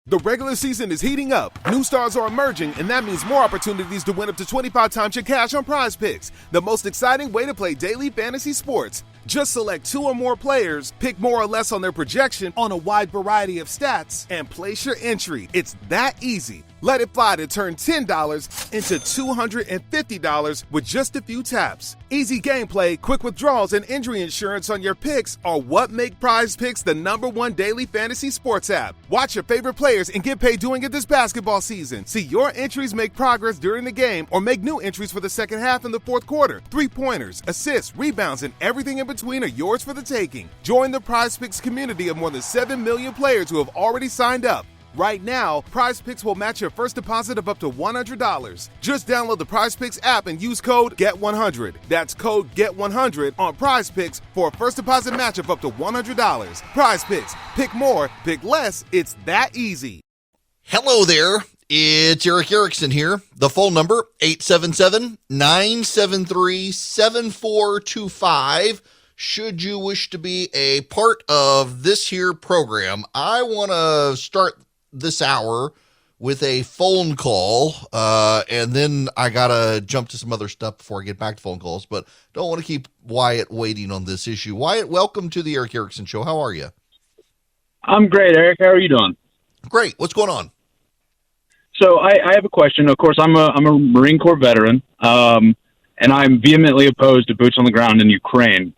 The regular season is heating up, new stars are emerging, and that means more opportunities to win up to 25 times your cash on Prize Picks, the most exciting way to play daily fantasy sports. Just select 2 or more players, pick more or less on their projection on a wide variety of stats, and place your entry. It's that easy. Let it fly to turn $10 into $250 with just a few taps. Easy gameplay, quick withdrawals, and injury insurance on your picks are what make Prize Picks the #1 daily fantasy sports app. Watch your favorite players and get paid doing it this basketball season. See your entries make progress during the game or make new entries for the second half in the fourth quarter. 3-pointers, assists, rebounds, and everything in between are yours for the taking. Join the Prize Picks community of more than 7 million players who have already signed up. Right now, Prize Picks will match your first deposit of up to $100. Just download the Prize Picks app and use code GET100. That's code GET100 on Prize Picks for a first deposit match of up to $100. Prize Picks. Pick more, pick less. It's that easy. Hello there. It's Eric Erickson here. The phone number, 877-973-7425. Should you wish to be a part of this here program, I want to start this hour with a phone call, and then I got to jump to some other stuff before I get back to phone calls, but don't want to keep Wyatt waiting on this issue. Wyatt, welcome to the Eric Erickson Show. How are you? I'm great, Eric. How are you doing? Great. What's going on? So I have a question. Of course, I'm a Marine Corps veteran, and I'm vehemently opposed to boots on the ground in Ukraine.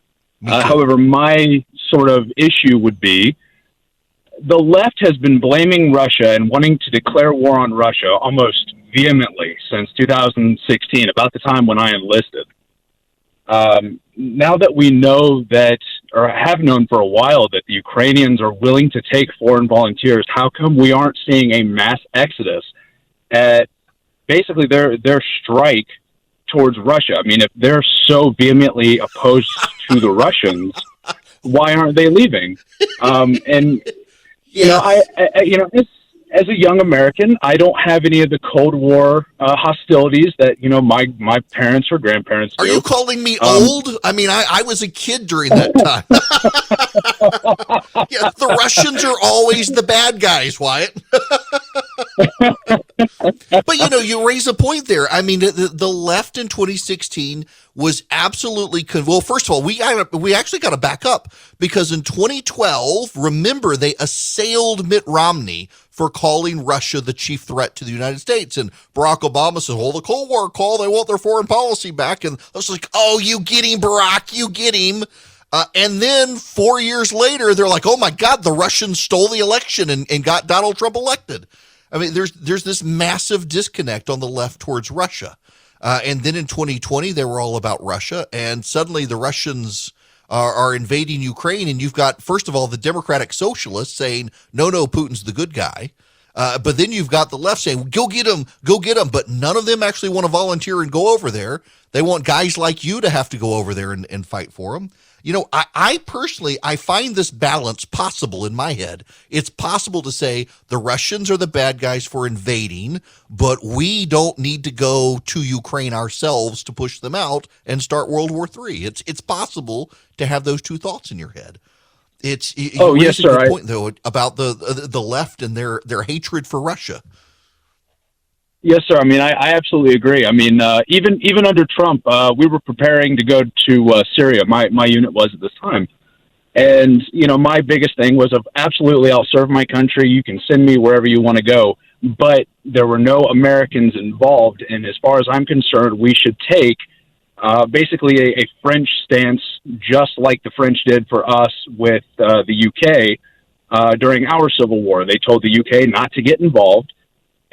However, my sort of issue would be the left has been blaming Russia and wanting to declare war on Russia almost vehemently since 2016, about the time when I enlisted. Now that we know that, or have known for a while, that the Ukrainians are willing to take foreign volunteers, how come we aren't seeing a mass exodus at basically their strike towards Russia? I mean, if they're so vehemently opposed to the Russians, why aren't they leaving? And you know, I as a young American, I don't have any of the Cold War hostilities that my parents or grandparents do. Are you calling me old? I mean, I was a kid during that time. Yeah, the Russians are always the bad guys, Wyatt. But you raise a point there. I mean, the left in 2016 was absolutely well. First of all, we actually got to back up, because in 2012, remember, they assailed Mitt Romney for calling Russia the chief threat to the United States, and Barack Obama said, "Oh, the Cold War call. They want their foreign policy back." And I was like, "Oh, you get him, Barack. You get him." And then 4 years later, they're like, "Oh my God, the Russians stole the election and got Donald Trump elected." I mean, there's this massive disconnect on the left towards Russia. And then in 2020, they were all about Russia. And suddenly the Russians are invading Ukraine. And you've got, first of all, the Democratic Socialists saying, no, Putin's the good guy. But then you've got the left saying, go get him. But none of them actually want to volunteer and go over there. They want guys like you to have to go over there and fight for them. I personally, I find this balance possible in my head. It's possible to say the Russians are the bad guys for invading, but we don't need to go to Ukraine ourselves to push them out and start World War III. It's possible to have those two thoughts in your head. Yes, sir. Good point, though, about the left and their hatred for Russia. Yes, sir. I mean, I absolutely agree. I mean, even under Trump, we were preparing to go to Syria. My unit was at this time. And, my biggest thing was absolutely, I'll serve my country. You can send me wherever you want to go. But there were no Americans involved. And as far as I'm concerned, we should take basically a French stance, just like the French did for us with the UK during our Civil War. They told the UK not to get involved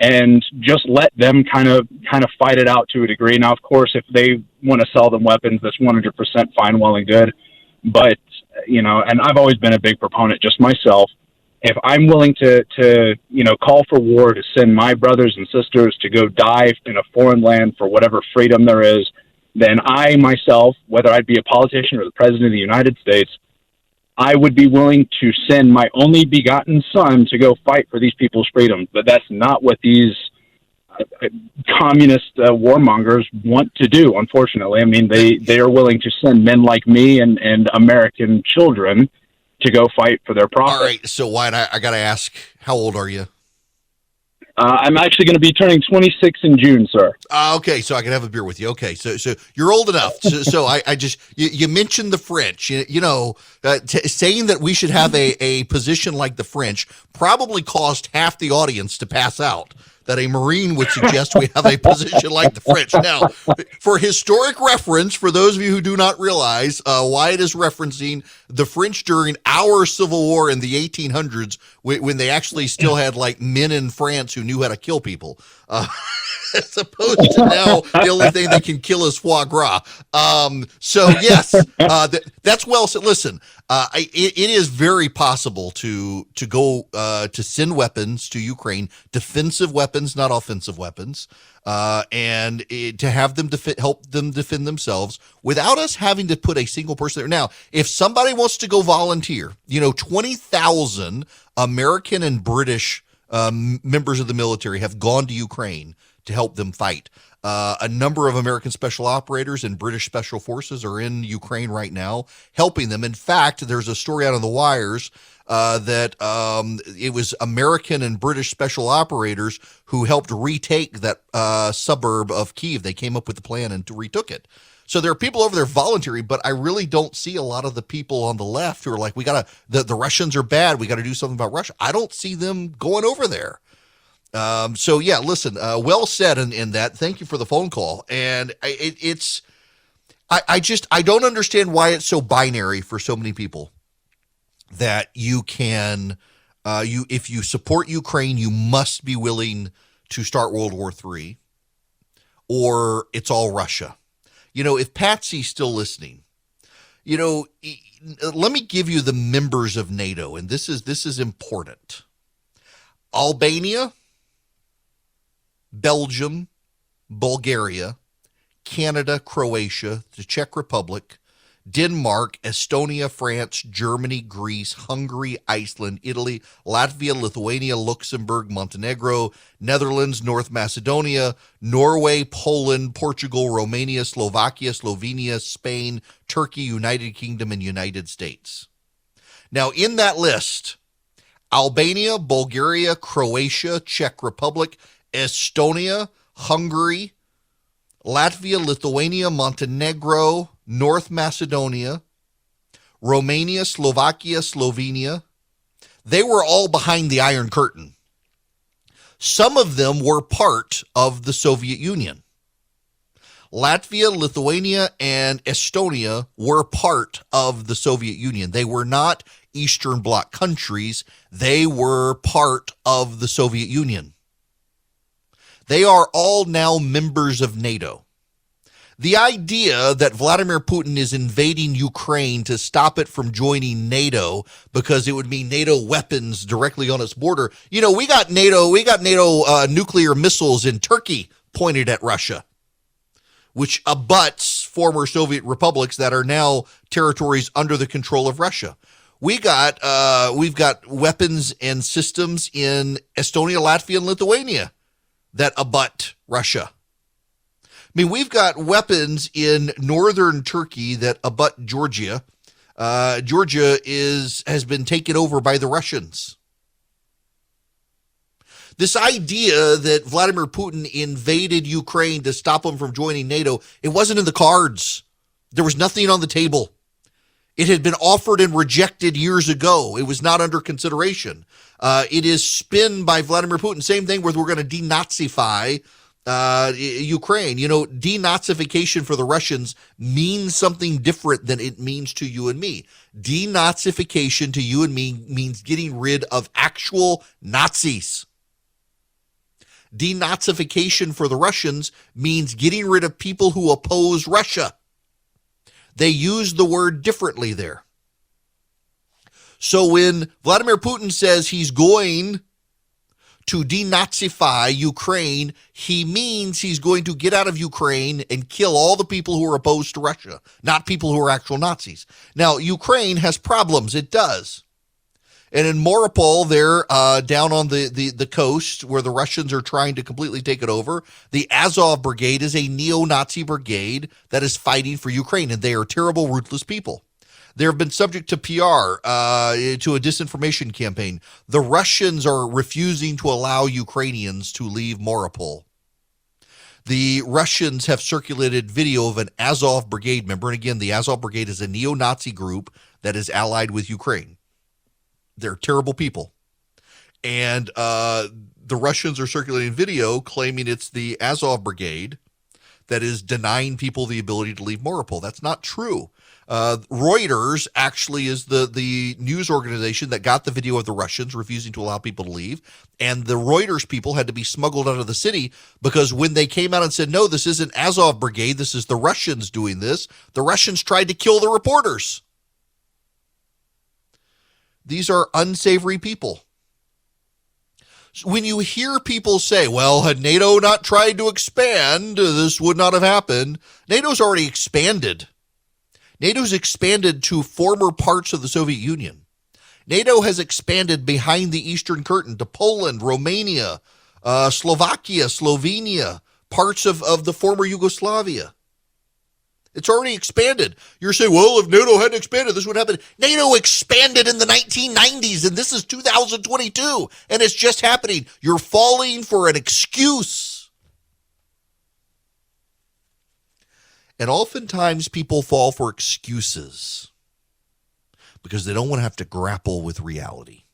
and just let them kind of fight it out to a degree. Now, of course, if they want to sell them weapons, that's 100% fine, well and good. But, and I've always been a big proponent just myself. If I'm willing to call for war, to send my brothers and sisters to go die in a foreign land for whatever freedom there is, then I myself, whether I'd be a politician or the president of the United States, I would be willing to send my only begotten son to go fight for these people's freedom. But that's not what these communist warmongers want to do, unfortunately. I mean, they are willing to send men like me and American children to go fight for their profit. All right, so Wyatt, I got to ask, how old are you? I'm actually going to be turning 26 in June, sir. Okay, so I can have a beer with you. Okay, so you're old enough. So I just you mentioned the French. Saying that we should have a position like the French probably caused half the audience to pass out. That a Marine would suggest we have a position like the French. Now, for historic reference, for those of you who do not realize, Wyatt is referencing the French during our Civil War in the 1800s, when they actually still had like men in France who knew how to kill people. As opposed to now, the only thing they can kill is foie gras. So yes, that's well said. Listen, it is very possible to go to send weapons to Ukraine, defensive weapons, not offensive weapons, and to have them help them defend themselves without us having to put a single person there. Now, if somebody wants to go volunteer, 20,000 American and British members of the military have gone to Ukraine to help them fight. A number of American special operators and British special forces are in Ukraine right now helping them. In fact, there's a story out on the wires that it was American and British special operators who helped retake that suburb of Kyiv. They came up with the plan and retook it. So there are people over there volunteering, but I really don't see a lot of the people on the left who are like, the Russians are bad. We got to do something about Russia. I don't see them going over there. So yeah, listen, well said in that. Thank you for the phone call. And I don't understand why it's so binary for so many people that you can, if you support Ukraine, you must be willing to start World War III, or it's all Russia. If Patsy's still listening, let me give you the members of NATO, and this is important. Albania, Belgium, Bulgaria, Canada, Croatia, the Czech Republic, Denmark, Estonia, France, Germany, Greece, Hungary, Iceland, Italy, Latvia, Lithuania, Luxembourg, Montenegro, Netherlands, North Macedonia, Norway, Poland, Portugal, Romania, Slovakia, Slovenia, Spain, Turkey, United Kingdom, and United States. Now, in that list, Albania, Bulgaria, Croatia, Czech Republic, Estonia, Hungary, Latvia, Lithuania, Montenegro, North Macedonia, Romania, Slovakia, Slovenia, they were all behind the Iron Curtain. Some of them were part of the Soviet Union. Latvia, Lithuania, and Estonia were part of the Soviet Union. They were not Eastern Bloc countries. They were part of the Soviet Union. They are all now members of NATO. The idea that Vladimir Putin is invading Ukraine to stop it from joining NATO because it would mean NATO weapons directly on its border. We got NATO nuclear missiles in Turkey pointed at Russia, which abuts former Soviet republics that are now territories under the control of Russia. We've got weapons and systems in Estonia, Latvia, and Lithuania that abut Russia. I mean, we've got weapons in northern Turkey that abut Georgia. Georgia has been taken over by the Russians. This idea that Vladimir Putin invaded Ukraine to stop him from joining NATO, it wasn't in the cards. There was nothing on the table. It had been offered and rejected years ago. It was not under consideration. It is spin by Vladimir Putin. Same thing where we're going to denazify Ukraine. Denazification for the Russians means something different than it means to you and me. Denazification to you and me means getting rid of actual Nazis. Denazification for the Russians means getting rid of people who oppose Russia. They use the word differently there. So when Vladimir Putin says he's going to denazify Ukraine, he means he's going to get out of Ukraine and kill all the people who are opposed to Russia, not people who are actual Nazis. Now, Ukraine has problems. It does. And in Mariupol, there, down on the coast where the Russians are trying to completely take it over, the Azov Brigade is a neo-Nazi brigade that is fighting for Ukraine, and they are terrible, ruthless people. They have been subject to PR, to a disinformation campaign. The Russians are refusing to allow Ukrainians to leave Mariupol. The Russians have circulated video of an Azov Brigade member. And again, the Azov Brigade is a neo-Nazi group that is allied with Ukraine. They're terrible people. And the Russians are circulating video claiming it's the Azov Brigade that is denying people the ability to leave Mariupol. That's not true. Reuters actually is the news organization that got the video of the Russians refusing to allow people to leave. And the Reuters people had to be smuggled out of the city because when they came out and said, no, this isn't Azov Brigade, this is the Russians doing this, the Russians tried to kill the reporters. These are unsavory people. When you hear people say, well, had NATO not tried to expand, this would not have happened. NATO's already expanded. NATO's expanded to former parts of the Soviet Union. NATO has expanded behind the Eastern Curtain to Poland, Romania, Slovakia, Slovenia, parts of the former Yugoslavia. It's already expanded. You're saying, well, if NATO hadn't expanded, this would happen. NATO expanded in the 1990s, and this is 2022, and it's just happening. You're falling for an excuse. And oftentimes people fall for excuses because they don't want to have to grapple with reality.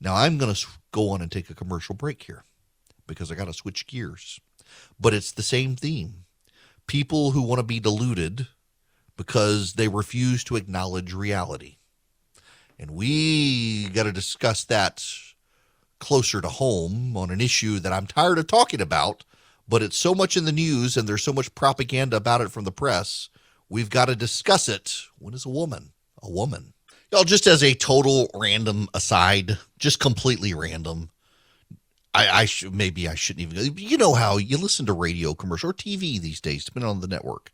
Now, I'm going to go on and take a commercial break here because I got to switch gears. But it's the same theme. People who want to be deluded because they refuse to acknowledge reality. And we got to discuss that closer to home on an issue that I'm tired of talking about, but it's so much in the news and there's so much propaganda about it from the press. We've got to discuss it. What is a woman? A woman. Y'all, just as a total random aside, just completely random, maybe I shouldn't even go. You know how you listen to radio commercial or TV these days, depending on the network,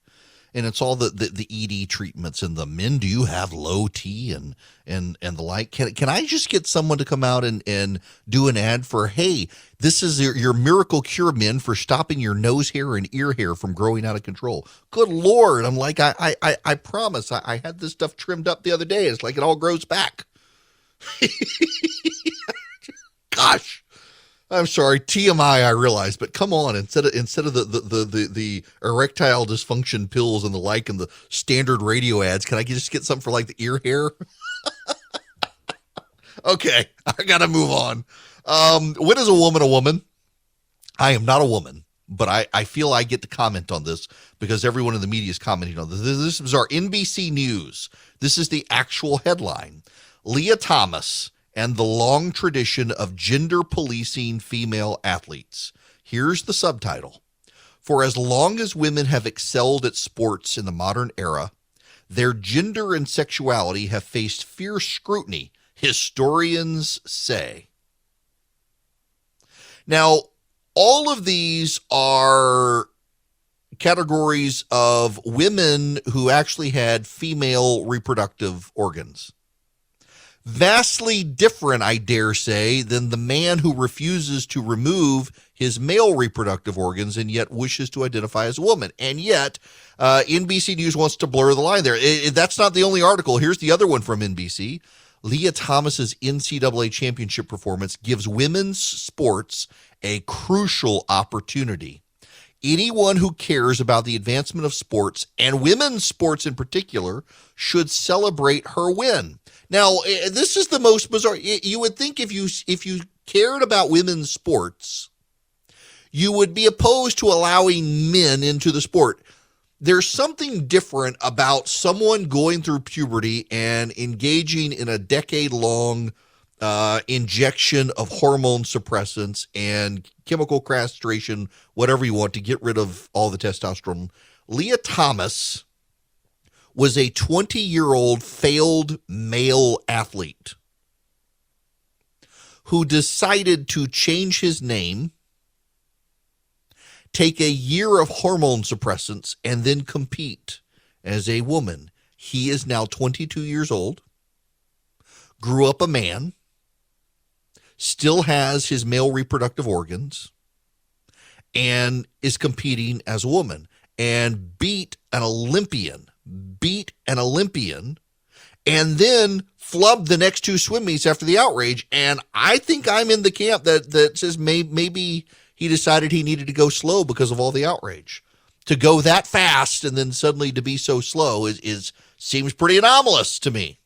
and it's all the ED treatments and the men do you have low T and the like. Can I just get someone to come out and do an ad for, hey, this is your miracle cure, men, for stopping your nose hair and ear hair from growing out of control? Good Lord. I'm like, I promise I had this stuff trimmed up the other day. It's like it all grows back. Gosh. I'm sorry, TMI, I realize, but come on, instead of the erectile dysfunction pills and the like and the standard radio ads, can I just get something for like the ear hair? Okay, I gotta move on. When is a woman? I am not a woman, but I feel I get to comment on this because everyone in the media is commenting on this. This is our NBC News. This is the actual headline. Leah Thomas and the long tradition of gender policing female athletes. Here's the subtitle. For as long as women have excelled at sports in the modern era, their gender and sexuality have faced fierce scrutiny, historians say. Now, all of these are categories of women who actually had female reproductive organs. Vastly different, I dare say, than the man who refuses to remove his male reproductive organs and yet wishes to identify as a woman. And yet, NBC News wants to blur the line there. That's not the only article. Here's the other one from NBC. Leah Thomas's NCAA championship performance gives women's sports a crucial opportunity. Anyone who cares about the advancement of sports, and women's sports in particular, should celebrate her win. Now, this is the most bizarre. You would think if you cared about women's sports, you would be opposed to allowing men into the sport. There's something different about someone going through puberty and engaging in a decade-long injection of hormone suppressants and chemical castration, whatever you want, to get rid of all the testosterone. Leah Thomas was a 20-year-old failed male athlete who decided to change his name, take a year of hormone suppressants, and then compete as a woman. He is now 22 years old, grew up a man, still has his male reproductive organs, and is competing as a woman. and beat an Olympian, and then flubbed the next two swim meets after the outrage. And I think I'm in the camp that says maybe he decided he needed to go slow because of all the outrage. To go that fast and then suddenly to be so slow seems pretty anomalous to me.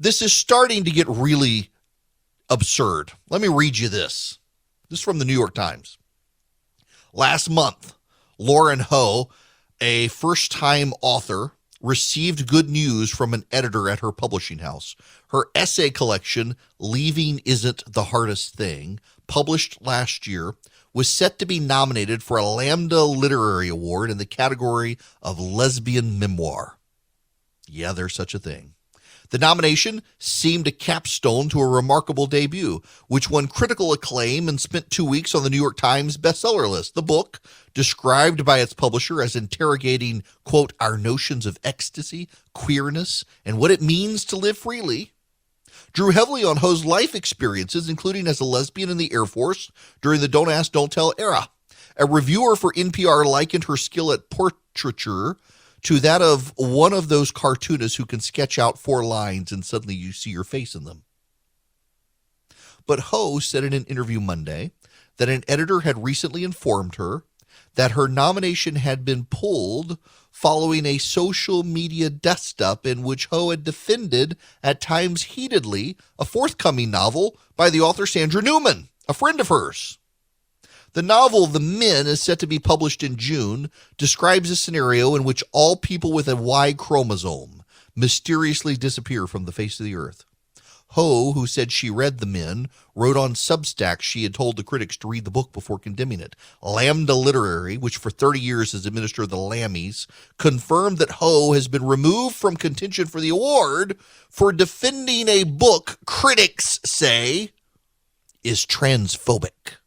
This is starting to get really absurd. Let me read you this. This is from the New York Times. Last month, Lauren Ho, a first-time author, received good news from an editor at her publishing house. Her essay collection, Leaving Isn't the Hardest Thing, published last year, was set to be nominated for a Lambda Literary Award in the category of lesbian memoir. Yeah, there's such a thing. The nomination seemed a capstone to a remarkable debut, which won critical acclaim and spent 2 weeks on the New York Times bestseller list. The book, described by its publisher as interrogating, quote, our notions of ecstasy, queerness, and what it means to live freely, drew heavily on Ho's life experiences, including as a lesbian in the Air Force during the Don't Ask, Don't Tell era. A reviewer for NPR likened her skill at portraiture to that of one of those cartoonists who can sketch out 4 lines and suddenly you see your face in them. But Ho said in an interview Monday that an editor had recently informed her that her nomination had been pulled following a social media dust-up in which Ho had defended, at times heatedly, a forthcoming novel by the author Sandra Newman, a friend of hers. The novel, The Men, is set to be published in June, describes a scenario in which all people with a Y chromosome mysteriously disappear from the face of the earth. Ho, who said she read The Men, wrote on Substack she had told the critics to read the book before condemning it. Lambda Literary, which for 30 years has administered the Lammies, confirmed that Ho has been removed from contention for the award for defending a book critics say is transphobic.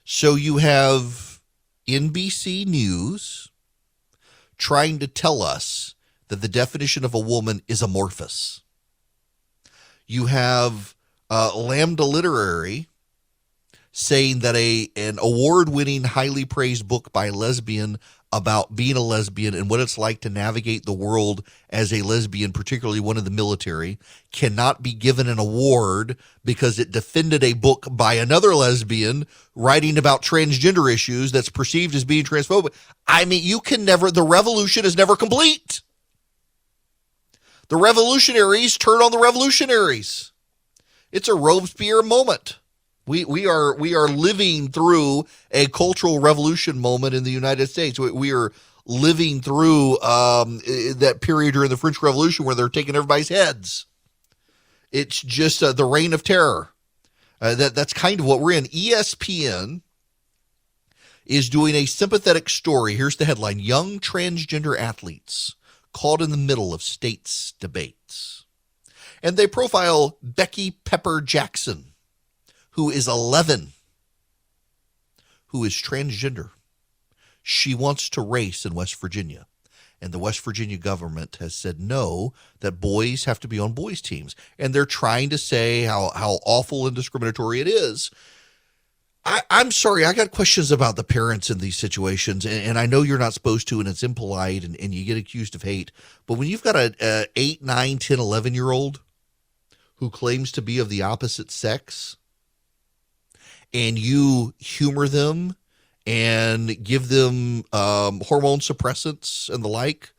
So you have NBC News trying to tell us that the definition of a woman is amorphous. You have Lambda Literary saying that an award-winning, highly praised book by a lesbian about being a lesbian and what it's like to navigate the world as a lesbian, particularly one in the military, cannot be given an award because it defended a book by another lesbian writing about transgender issues that's perceived as being transphobic. I mean, the revolution is never complete. The revolutionaries turn on the revolutionaries. It's a Robespierre moment. We are living through a cultural revolution moment in the United States. We are living through that period during the French Revolution where they're taking everybody's heads. It's just the reign of terror. That's kind of what we're in. ESPN is doing a sympathetic story. Here's the headline: Young transgender athletes caught in the middle of states' debates. And they profile Becky Pepper Jackson, who is 11, who is transgender. She wants to race in West Virginia. And the West Virginia government has said no, that boys have to be on boys' teams. And they're trying to say how awful and discriminatory it is. I'm sorry, I got questions about the parents in these situations. And I know you're not supposed to, and it's impolite, and you get accused of hate. But when you've got a 8, 9, 10, 11-year-old who claims to be of the opposite sex, and you humor them and give them hormone suppressants and the like,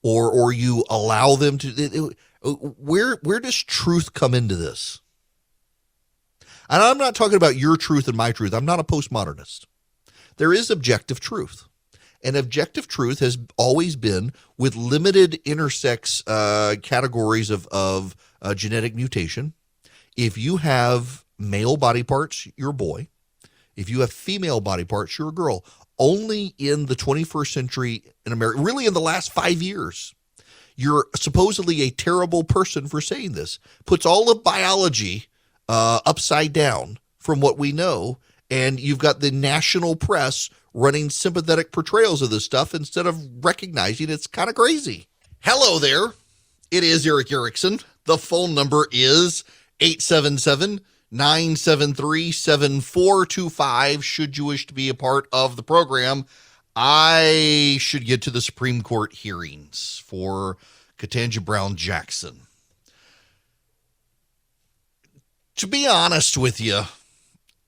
or you allow them to, where does truth come into this? And I'm not talking about your truth and my truth. I'm not a postmodernist. There is objective truth. And objective truth has always been with limited intersex categories of genetic mutation. If you have male body parts, you're a boy. If you have female body parts, you're a girl. Only in the 21st century in America, really in the last 5 years, you're supposedly a terrible person for saying this. Puts all of biology upside down from what we know, and you've got the national press running sympathetic portrayals of this stuff instead of recognizing it's kind of crazy. Hello there. It is Eric Erickson. The phone number is 877 973-7425 should you wish to be a part of the program. I should get to the Supreme Court hearings for Ketanji Brown Jackson. To be honest with you,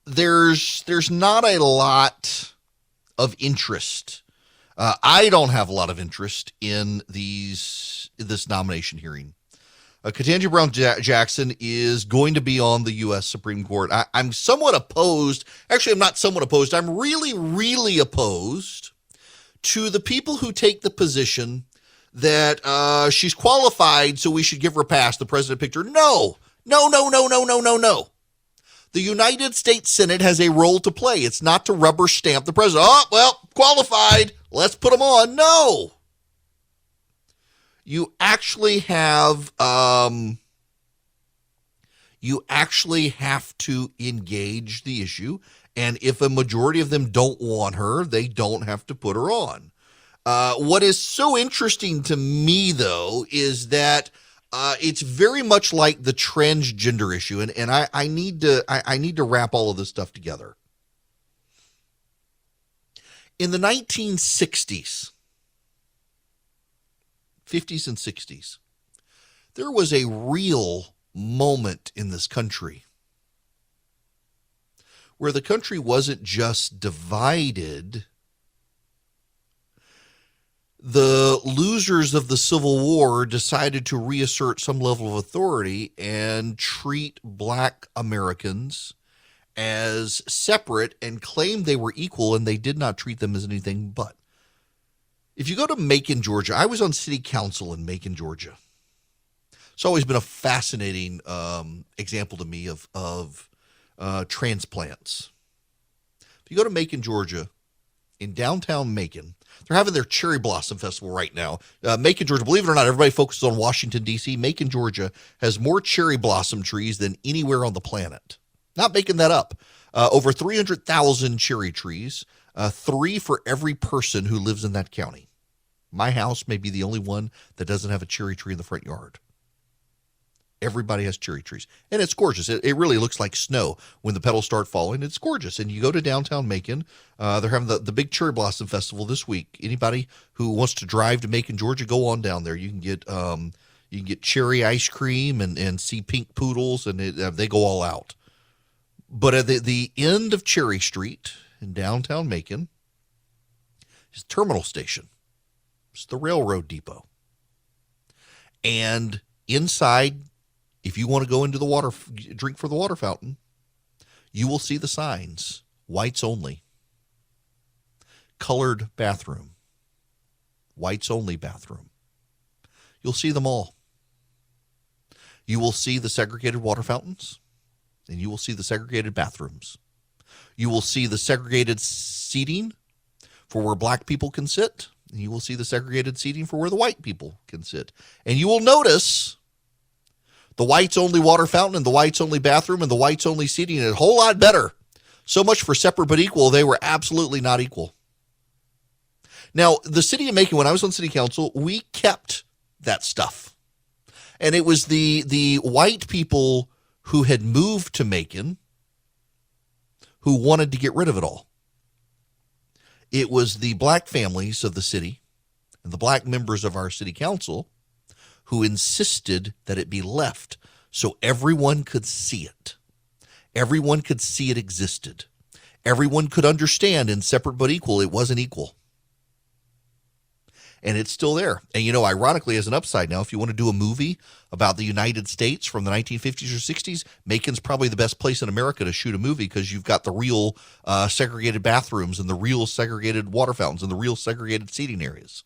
there's not a lot of interest. I don't have a lot of interest in this nomination hearing. Ketanji Brown Jackson is going to be on the U.S. Supreme Court. I'm somewhat opposed. Actually, I'm not somewhat opposed. I'm really, really opposed to the people who take the position that she's qualified, so we should give her a pass. The president picked her. No. The United States Senate has a role to play. It's not to rubber stamp the president. Oh, well, qualified. Let's put him on. No. You actually have to engage the issue, and if a majority of them don't want her, they don't have to put her on. What is so interesting to me, though, is that it's very much like the transgender issue, and I need to wrap all of this stuff together. In the 1960s, 50s and 60s, there was a real moment in this country where the country wasn't just divided. The losers of the Civil War decided to reassert some level of authority and treat Black Americans as separate and claim they were equal, and they did not treat them as anything but. If you go to Macon, Georgia, I was on city council in Macon, Georgia. It's always been a fascinating example to me of transplants. If you go to Macon, Georgia, in downtown Macon, they're having their Cherry Blossom Festival right now. Macon, Georgia, believe it or not, everybody focuses on Washington, D.C. Macon, Georgia has more cherry blossom trees than anywhere on the planet. Not making that up. Over 300,000 cherry trees, 3 for every person who lives in that county. My house may be the only one that doesn't have a cherry tree in the front yard. Everybody has cherry trees, and it's gorgeous. It really looks like snow when the petals start falling. It's gorgeous. And you go to downtown Macon, they're having the big Cherry Blossom Festival this week. Anybody who wants to drive to Macon, Georgia, go on down there. You can get cherry ice cream and see pink poodles, and they go all out. But at the end of Cherry Street in downtown Macon is Terminal Station. It's the railroad depot. And inside, if you want to go into the water, drink for the water fountain, you will see the signs, whites only, colored bathroom, whites only bathroom. You'll see them all. You will see the segregated water fountains, and you will see the segregated bathrooms. You will see the segregated seating for where Black people can sit, and you will see the segregated seating for where the white people can sit. And you will notice the whites-only water fountain and the whites-only bathroom and the whites-only seating is a whole lot better. So much for separate but equal. They were absolutely not equal. Now, the city of Macon, when I was on city council, we kept that stuff. And it was the white people who had moved to Macon who wanted to get rid of it all. It was the Black families of the city and the Black members of our city council who insisted that it be left so everyone could see it. Everyone could see it existed. Everyone could understand in separate but equal, it wasn't equal. And it's still there. And, ironically, as an upside now, if you want to do a movie about the United States from the 1950s or 60s, Macon's probably the best place in America to shoot a movie because you've got the real segregated bathrooms and the real segregated water fountains and the real segregated seating areas.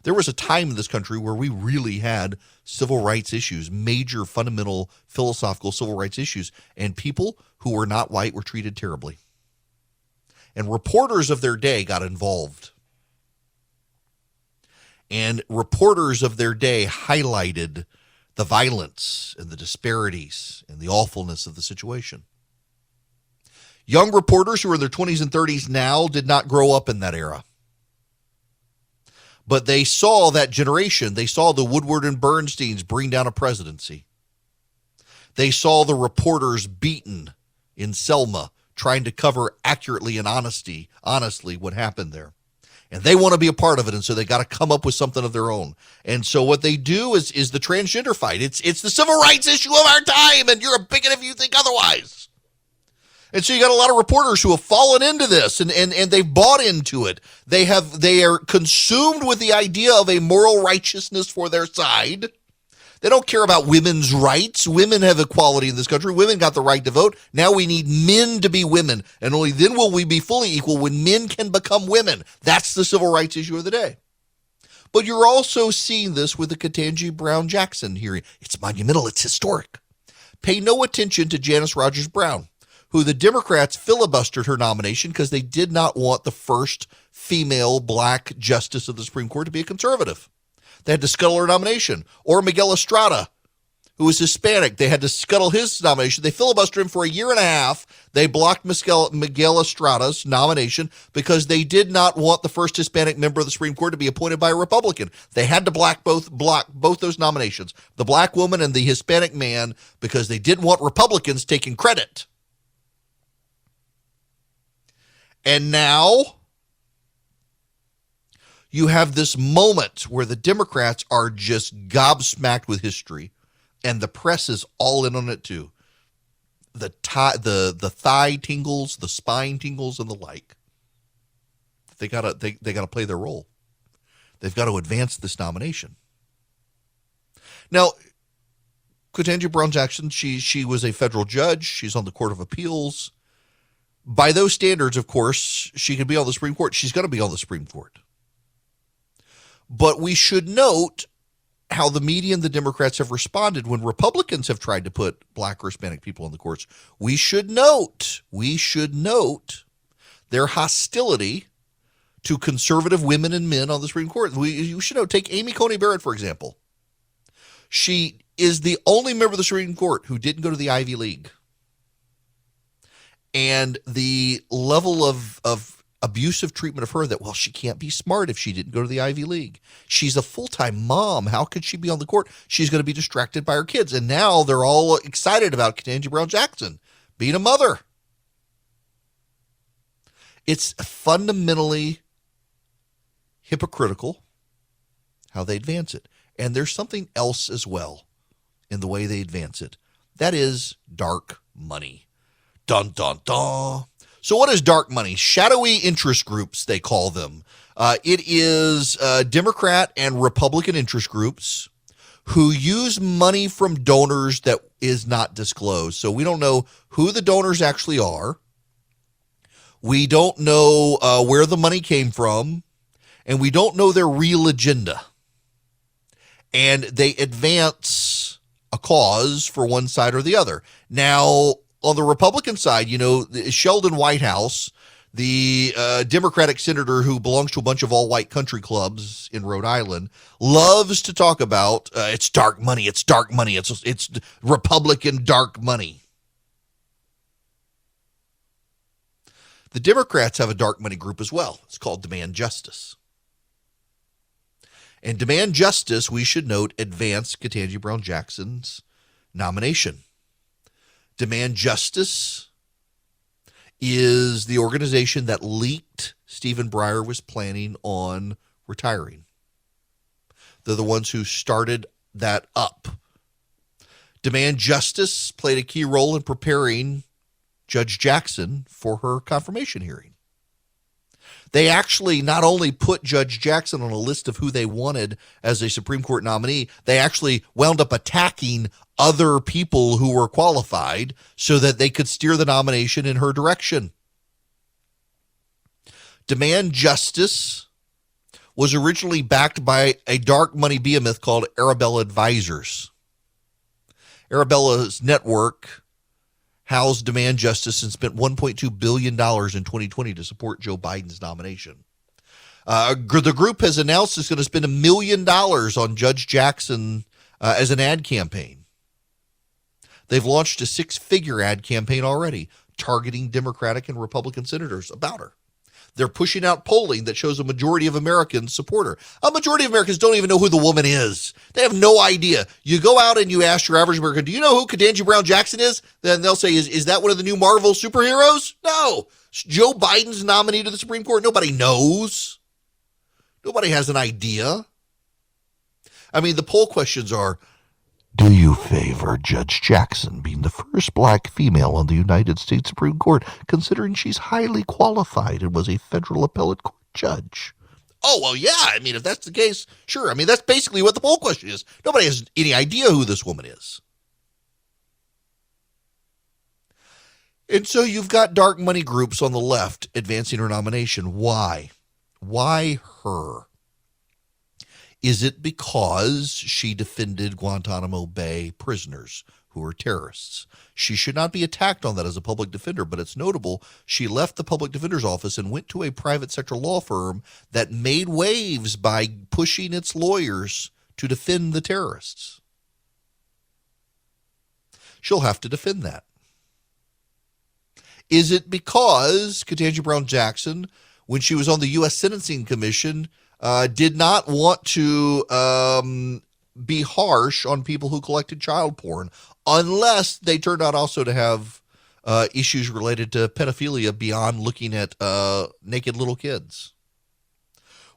There was a time in this country where we really had civil rights issues, major fundamental philosophical civil rights issues, and people who were not white were treated terribly. And reporters of their day got involved. And reporters of their day highlighted the violence and the disparities and the awfulness of the situation. Young reporters who are in their 20s and 30s now did not grow up in that era. But they saw that generation. They saw the Woodward and Bernsteins bring down a presidency. They saw the reporters beaten in Selma trying to cover accurately and honestly what happened there. And they want to be a part of it, and so they got to come up with something of their own. And so what they do is the transgender fight. It's the civil rights issue of our time, and you're a bigot if you think otherwise. And so you got a lot of reporters who have fallen into this, and they've bought into it. They are consumed with the idea of a moral righteousness for their side. They don't care about women's rights. Women have equality in this country. Women got the right to vote. Now we need men to be women, and only then will we be fully equal when men can become women. That's the civil rights issue of the day. But you're also seeing this with the Ketanji Brown Jackson hearing. It's monumental. It's historic. Pay no attention to Janice Rogers Brown, who the Democrats filibustered her nomination because they did not want the first female black justice of the Supreme Court to be a conservative. They had to scuttle her nomination. Or Miguel Estrada, who was Hispanic. They had to scuttle his nomination. They filibustered him for a year and a half. They blocked Miguel Estrada's nomination because they did not want the first Hispanic member of the Supreme Court to be appointed by a Republican. They had to block both those nominations, the black woman and the Hispanic man, because they didn't want Republicans taking credit. And now you have this moment where the Democrats are just gobsmacked with history, and the press is all in on it too. The thigh tingles, the spine tingles, and the like. They gotta play their role. They've got to advance this nomination. Now, Ketanji Brown Jackson, she was a federal judge. She's on the Court of Appeals. By those standards, of course, she could be on the Supreme Court. She's going to be on the Supreme Court. But we should note how the media and the Democrats have responded when Republicans have tried to put black or Hispanic people on the courts. We should note their hostility to conservative women and men on the Supreme Court. You should note, take Amy Coney Barrett, for example. She is the only member of the Supreme Court who didn't go to the Ivy League. And the level of abusive treatment of her that, well, she can't be smart if she didn't go to the Ivy League. She's a full-time mom. How could she be on the court? She's going to be distracted by her kids. And now they're all excited about Ketanji Brown Jackson being a mother. It's fundamentally hypocritical how they advance it. And there's something else as well in the way they advance it. That is dark money. Dun, dun, dun. So what is dark money? Shadowy interest groups, they call them. It is Democrat and Republican interest groups who use money from donors that is not disclosed. So we don't know who the donors actually are. We don't know where the money came from. And we don't know their real agenda. And they advance a cause for one side or the other. Now, on the Republican side, Sheldon Whitehouse, the Democratic senator who belongs to a bunch of all-white country clubs in Rhode Island, loves to talk about it's dark money, it's dark money, it's Republican dark money. The Democrats have a dark money group as well. It's called Demand Justice. And Demand Justice, we should note, advanced Ketanji Brown Jackson's nomination. Demand Justice is the organization that leaked Stephen Breyer was planning on retiring. They're the ones who started that up. Demand Justice played a key role in preparing Judge Jackson for her confirmation hearing. They actually not only put Judge Jackson on a list of who they wanted as a Supreme Court nominee, they actually wound up attacking other people who were qualified so that they could steer the nomination in her direction. Demand Justice was originally backed by a dark money behemoth called Arabella Advisors. Arabella's network housed Demand Justice and spent $1.2 billion in 2020 to support Joe Biden's nomination. The group has announced it's going to spend $1 million on Judge Jackson as an ad campaign. They've launched a 6-figure ad campaign already, targeting Democratic and Republican senators about her. They're pushing out polling that shows a majority of Americans support her. A majority of Americans don't even know who the woman is. They have no idea. You go out and you ask your average American, do you know who Ketanji Brown Jackson is? Then they'll say, is that one of the new Marvel superheroes? No. Joe Biden's nominee to the Supreme Court. Nobody knows. Nobody has an idea. I mean, the poll questions are, do you favor Judge Jackson being the first black female on the United States Supreme Court, considering she's highly qualified and was a federal appellate court judge? Oh, well, yeah. I mean, if that's the case, sure. I mean, that's basically what the poll question is. Nobody has any idea who this woman is. And so you've got dark money groups on the left advancing her nomination. Why? Why her? Is it because she defended Guantanamo Bay prisoners who are terrorists? She should not be attacked on that as a public defender, but it's notable she left the public defender's office and went to a private sector law firm that made waves by pushing its lawyers to defend the terrorists. She'll have to defend that. Is it because Ketanji Brown Jackson, when she was on the U.S. Sentencing Commission, did not want to be harsh on people who collected child porn, unless they turned out also to have issues related to pedophilia beyond looking at naked little kids?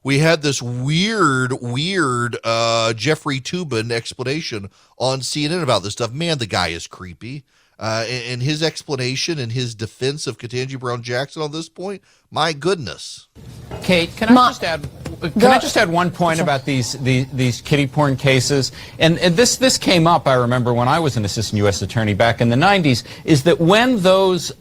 We had this weird Jeffrey Toobin explanation on CNN about this stuff. Man, the guy is creepy. And his explanation and his defense of Ketanji Brown Jackson on this point, my goodness. Kate, can I just add one point about these kiddie porn cases? And this came up, I remember, when I was an assistant U.S. attorney back in the 90s, is that when those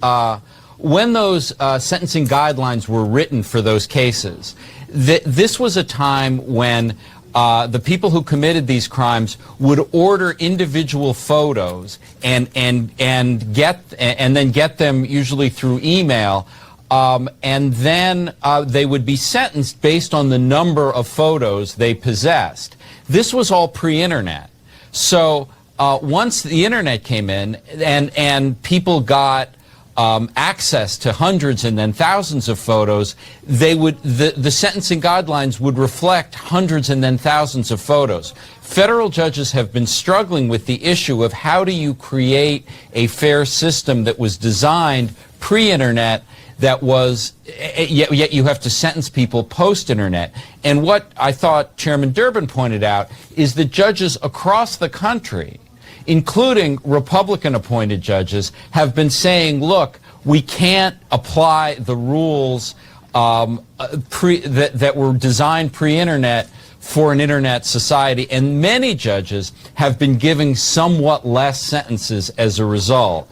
sentencing guidelines were written for those cases, this was a time when the people who committed these crimes would order individual photos and then get them usually through email, and then they would be sentenced based on the number of photos they possessed. This was all pre-internet. So once the internet came in and people got access to hundreds and then thousands of photos, the sentencing guidelines would reflect hundreds and then thousands of photos. Federal judges have been struggling with the issue of how do you create a fair system that was designed pre-internet, that was, yet you have to sentence people post-internet. And what I thought Chairman Durbin pointed out is that judges across the country, including Republican-appointed judges, have been saying, look, we can't apply the rules that were designed pre-internet for an internet society. And many judges have been giving somewhat less sentences as a result.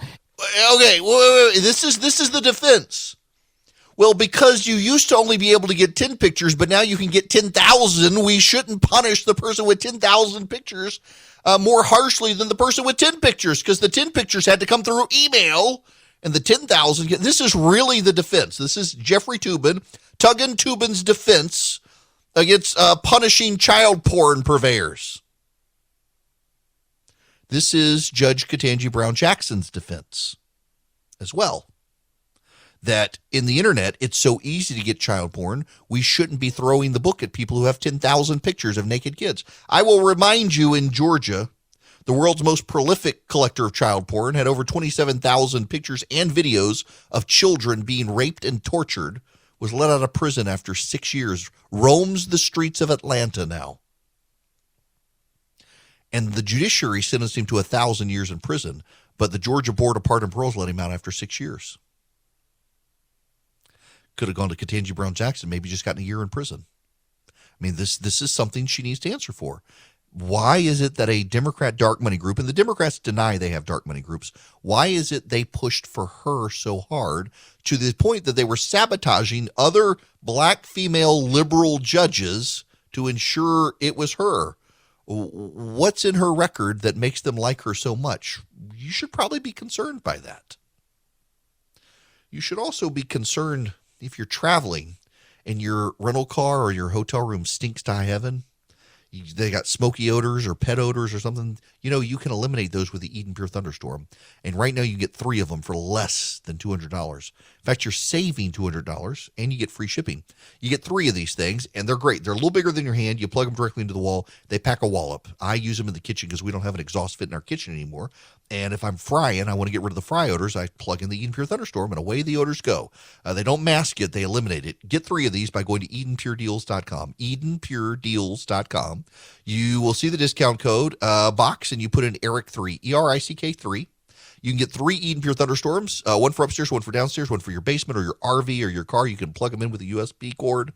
Okay, wait. This is the defense. Well, because you used to only be able to get 10 pictures, but now you can get 10,000, we shouldn't punish the person with 10,000 pictures more harshly than the person with 10 pictures, because the 10 pictures had to come through email, and the 10,000, this is really the defense. This is Jeffrey Toobin, Tuggin Toobin's defense against punishing child porn purveyors. This is Judge Ketanji Brown Jackson's defense as well. That in the internet, it's so easy to get child porn, we shouldn't be throwing the book at people who have 10,000 pictures of naked kids. I will remind you, in Georgia, the world's most prolific collector of child porn had over 27,000 pictures and videos of children being raped and tortured, was let out of prison after 6 years, roams the streets of Atlanta now. And the judiciary sentenced him to 1,000 years in prison, but the Georgia Board of Pardon and Parole let him out after 6 years. Could have gone to Ketanji Brown Jackson, maybe just gotten a year in prison. I mean, this is something she needs to answer for. Why is it that a Democrat dark money group, and the Democrats deny they have dark money groups, why is it they pushed for her so hard to the point that they were sabotaging other black female liberal judges to ensure it was her? What's in her record that makes them like her so much? You should probably be concerned by that. You should also be concerned if you're traveling and your rental car or your hotel room stinks to high heaven. They got smoky odors or pet odors or something. You can eliminate those with the Eden Pure Thunderstorm. And right now you get 3 of them for less than $200. In fact, you're saving $200 and you get free shipping. You get 3 of these things and they're great. They're a little bigger than your hand. You plug them directly into the wall. They pack a wallop. I use them in the kitchen because we don't have an exhaust fit in our kitchen anymore. And if I'm frying, I want to get rid of the fry odors, I plug in the Eden Pure Thunderstorm and away the odors go. They don't mask it. They eliminate it. Get 3 of these by going to EdenPureDeals.com. EdenPureDeals.com. You will see the discount code box and you put in ERIC3, ERICK3. You can get 3 Eden Pure Thunderstorms, one for upstairs, one for downstairs, one for your basement or your RV or your car. You can plug them in with a USB cord.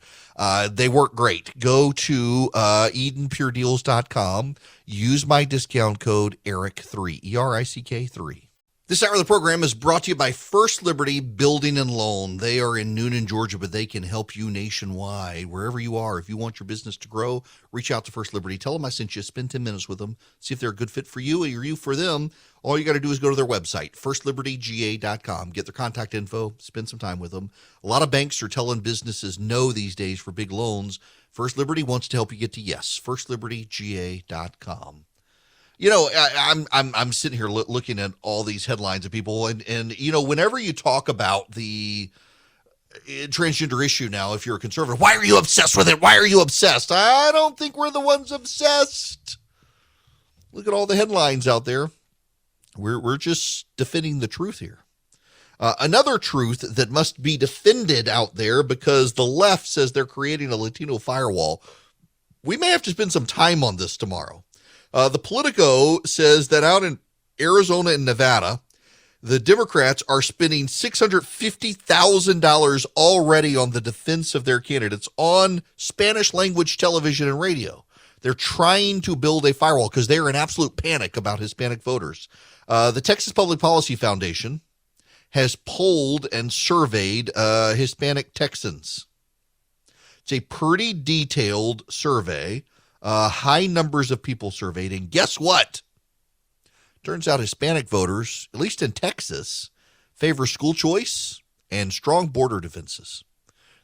They work great. Go to EdenPureDeals.com. Use my discount code ERIC3, ERICK3. This hour of the program is brought to you by First Liberty Building and Loan. They are in Noonan, Georgia, but they can help you nationwide, wherever you are. If you want your business to grow, reach out to First Liberty. Tell them I sent you. Spend 10 minutes with them. See if they're a good fit for you or you for them. All you got to do is go to their website, firstlibertyga.com. Get their contact info. Spend some time with them. A lot of banks are telling businesses no these days for big loans. First Liberty wants to help you get to yes. firstlibertyga.com. I'm sitting here looking at all these headlines of people, and whenever you talk about the transgender issue now, if you're a conservative, why are you obsessed with it? Why are you obsessed? I don't think we're the ones obsessed. Look at all the headlines out there. We're just defending the truth here. Another truth that must be defended out there because the left says they're creating a Latino firewall. We may have to spend some time on this tomorrow. The Politico says that out in Arizona and Nevada, the Democrats are spending $650,000 already on the defense of their candidates on Spanish language television and radio. They're trying to build a firewall because they're in absolute panic about Hispanic voters. The Texas Public Policy Foundation has polled and surveyed Hispanic Texans. It's a pretty detailed survey. High numbers of people surveyed, and guess what? Turns out Hispanic voters, at least in Texas, favor school choice and strong border defenses.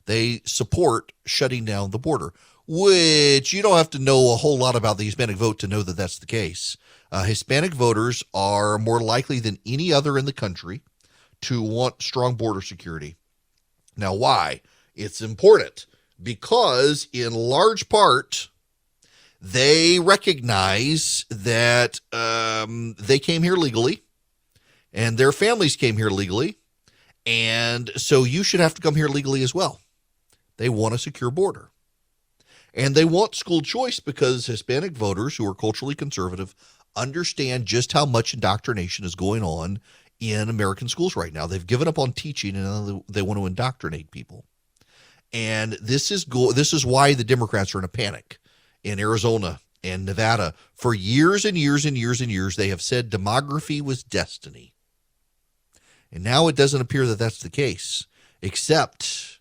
They support shutting down the border, which you don't have to know a whole lot about the Hispanic vote to know that that's the case. Hispanic voters are more likely than any other in the country to want strong border security. Now, why? It's important because in large part, they recognize that they came here legally and their families came here legally. And so you should have to come here legally as well. They want a secure border. And they want school choice because Hispanic voters who are culturally conservative understand just how much indoctrination is going on in American schools right now. They've given up on teaching and they want to indoctrinate people. And this is why the Democrats are in a panic. In Arizona and Nevada, for years and years and years and years, they have said demography was destiny. And now it doesn't appear that that's the case, except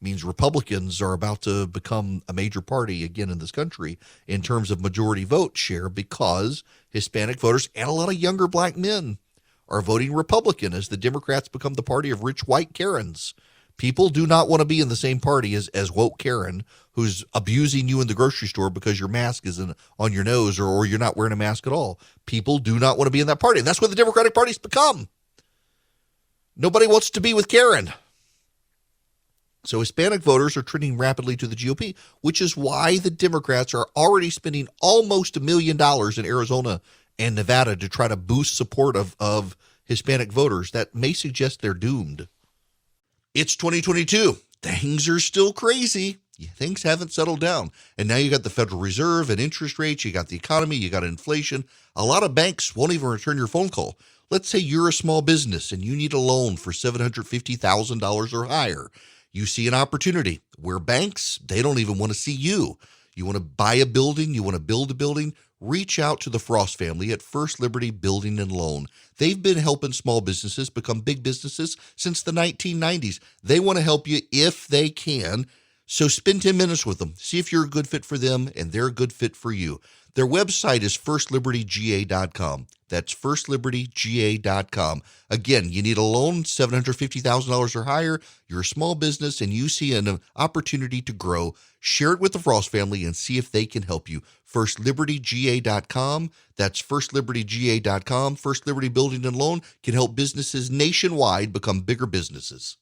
means Republicans are about to become a major party again in this country in terms of majority vote share because Hispanic voters and a lot of younger black men are voting Republican as the Democrats become the party of rich white Karens. People do not want to be in the same party as woke Karen who's abusing you in the grocery store because your mask is on your nose or you're not wearing a mask at all. People do not want to be in that party. And that's what the Democratic Party's become. Nobody wants to be with Karen. So Hispanic voters are trending rapidly to the GOP, which is why the Democrats are already spending almost $1 million in Arizona and Nevada to try to boost support of Hispanic voters. That may suggest they're doomed. It's 2022. Things are still crazy. Things haven't settled down. And now you got the Federal Reserve and interest rates. You got the economy. You got inflation. A lot of banks won't even return your phone call. Let's say you're a small business and you need a loan for $750,000 or higher. You see an opportunity where banks, they don't even want to see you. You want to buy a building. You want to build a building. Reach out to the Frost family at First Liberty Building and Loan. They've been helping small businesses become big businesses since the 1990s. They want to help you if they can. So spend 10 minutes with them. See if you're a good fit for them and they're a good fit for you. Their website is firstlibertyga.com. That's firstlibertyga.com. Again, you need a loan, $750,000 or higher. You're a small business and you see an opportunity to grow. Share it with the Frost family and see if they can help you. Firstlibertyga.com. That's firstlibertyga.com. First Liberty Building and Loan can help businesses nationwide become bigger businesses.